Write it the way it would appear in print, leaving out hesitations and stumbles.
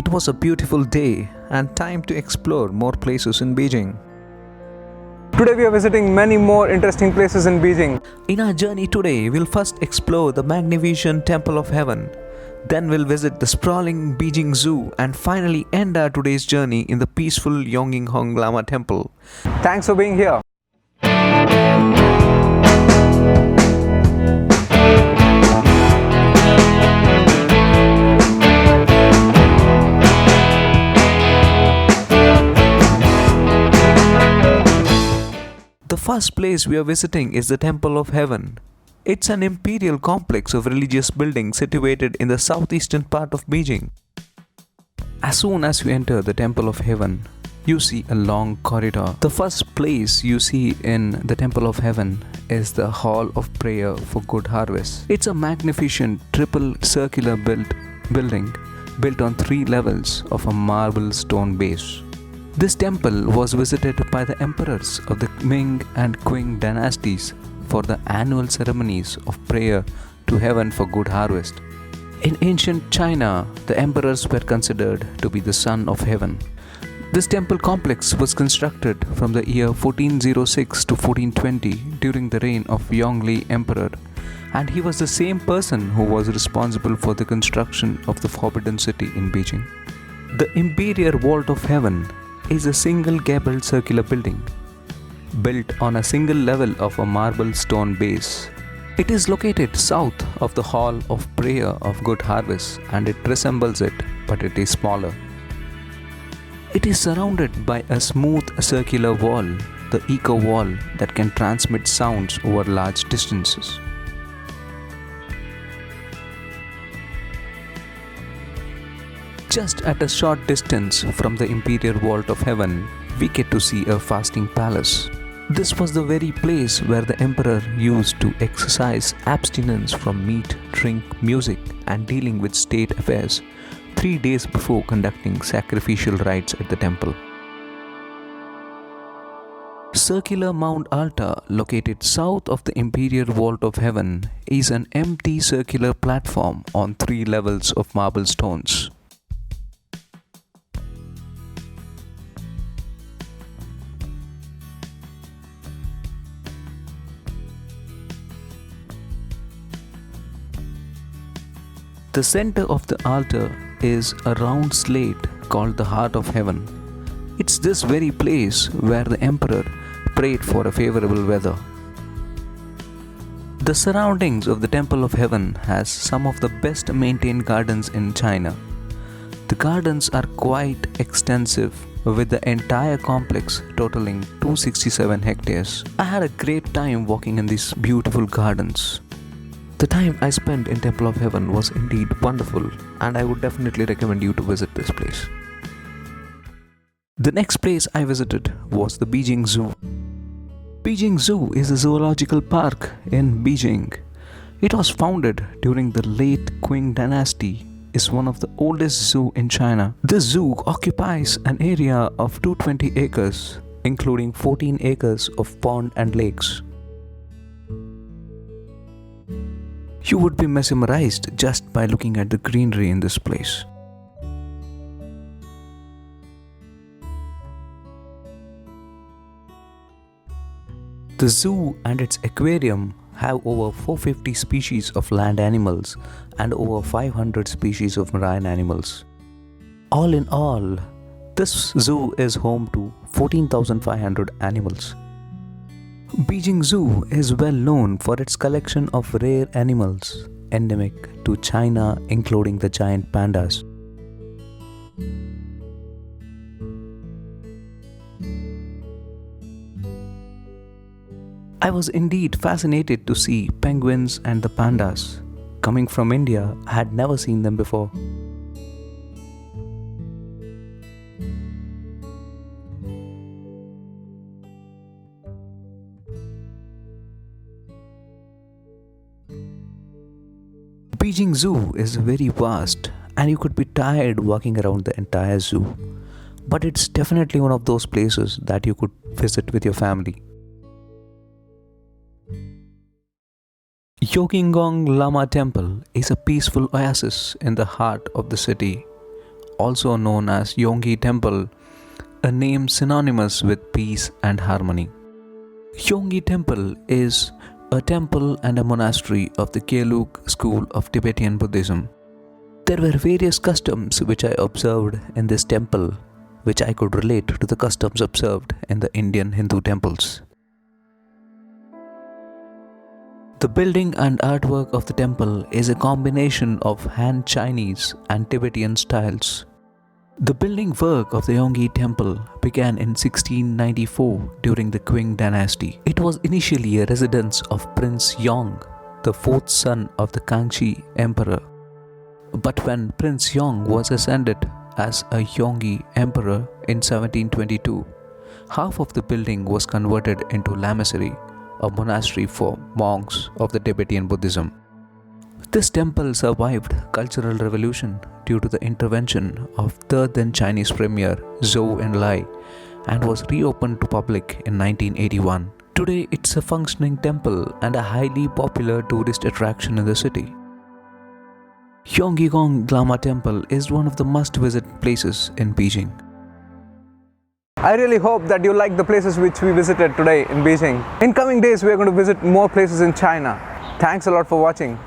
It was a beautiful day and time to explore more places in Beijing. Today we are visiting many more interesting places in Beijing. In our journey today, we'll first explore the magnificent Temple of Heaven. Then we'll visit the sprawling Beijing Zoo and finally end our today's journey in the peaceful Yonghegong Lama Temple. Thanks for being here. The first place we are visiting is the Temple of Heaven. It's an imperial complex of religious buildings situated in the southeastern part of Beijing. As soon as you enter the Temple of Heaven, you see a long corridor. The first place you see in the Temple of Heaven is the Hall of Prayer for Good Harvest. It's a magnificent triple circular building built on 3 levels of a marble stone base. This temple was visited by the emperors of the Ming and Qing dynasties for the annual ceremonies of prayer to heaven for good harvest. In ancient China, the emperors were considered to be the son of heaven. This temple complex was constructed from the year 1406 to 1420 during the reign of Yongle Emperor, and he was the same person who was responsible for the construction of the Forbidden City in Beijing. The Imperial Vault of Heaven is a single gabled circular building built on a single level of a marble stone base. It is located south of the Hall of Prayer of Good Harvest and it resembles it, but it is smaller. It is surrounded by a smooth circular wall, the echo wall that can transmit sounds over large distances. Just at a short distance from the Imperial Vault of Heaven, we get to see a fasting palace. This was the very place where the emperor used to exercise abstinence from meat, drink, music, and dealing with state affairs 3 days before conducting sacrificial rites at the temple. Circular Mount Altar, located south of the Imperial Vault of Heaven, is an empty circular platform on 3 levels of marble stones. The center of the altar is a round slate called the Heart of Heaven. It's this very place where the emperor prayed for a favorable weather. The surroundings of the Temple of Heaven has some of the best maintained gardens in China. The gardens are quite extensive, with the entire complex totaling 267 hectares. I had a great time walking in these beautiful gardens. The time I spent in Temple of Heaven was indeed wonderful, and I would definitely recommend you to visit this place. The next place I visited was the Beijing Zoo. Beijing Zoo is a zoological park in Beijing. It was founded during the late Qing dynasty. Is one of the oldest zoos in China. This zoo occupies an area of 220 acres, including 14 acres of pond and lakes. You would be mesmerized just by looking at the greenery in this place. The zoo and its aquarium have over 450 species of land animals and over 500 species of marine animals. All in all, this zoo is home to 14,500 animals. Beijing Zoo is well known for its collection of rare animals endemic to China, including the giant pandas. I was indeed fascinated to see penguins and the pandas. Coming from India, I had never seen them before. Beijing Zoo is very vast and you could be tired walking around the entire zoo. But it's definitely one of those places that you could visit with your family. Yonhegong LamaTemple is a peaceful oasis in the heart of the city. also known as Yonghegong, a name synonymous with peace and harmony. Yonghegong is a temple and a monastery of the Gelug school of Tibetan Buddhism. There were various customs which I observed in this temple, which I could relate to the customs observed in the Indian Hindu temples. The building and artwork of the temple is a combination of Han Chinese and Tibetan styles. The building work of the Yonghegong Temple began in 1694 during the Qing dynasty. It was initially a residence of Prince Yong, the fourth son of the Kangxi Emperor. But when Prince Yong was ascended as a Yonghegong Emperor in 1722, half of the building was converted into Lamasery, a monastery for monks of the Tibetan Buddhism. This temple survived cultural revolution due to the intervention of the then Chinese premier Zhou Enlai and was reopened to public in 1981. Today it's a functioning temple and a highly popular tourist attraction in the city. Yonhegong LamaTemple is one of the must-visit places in Beijing. I really hope that you like the places which we visited today in Beijing. In coming days, we are going to visit more places in China. Thanks a lot for watching.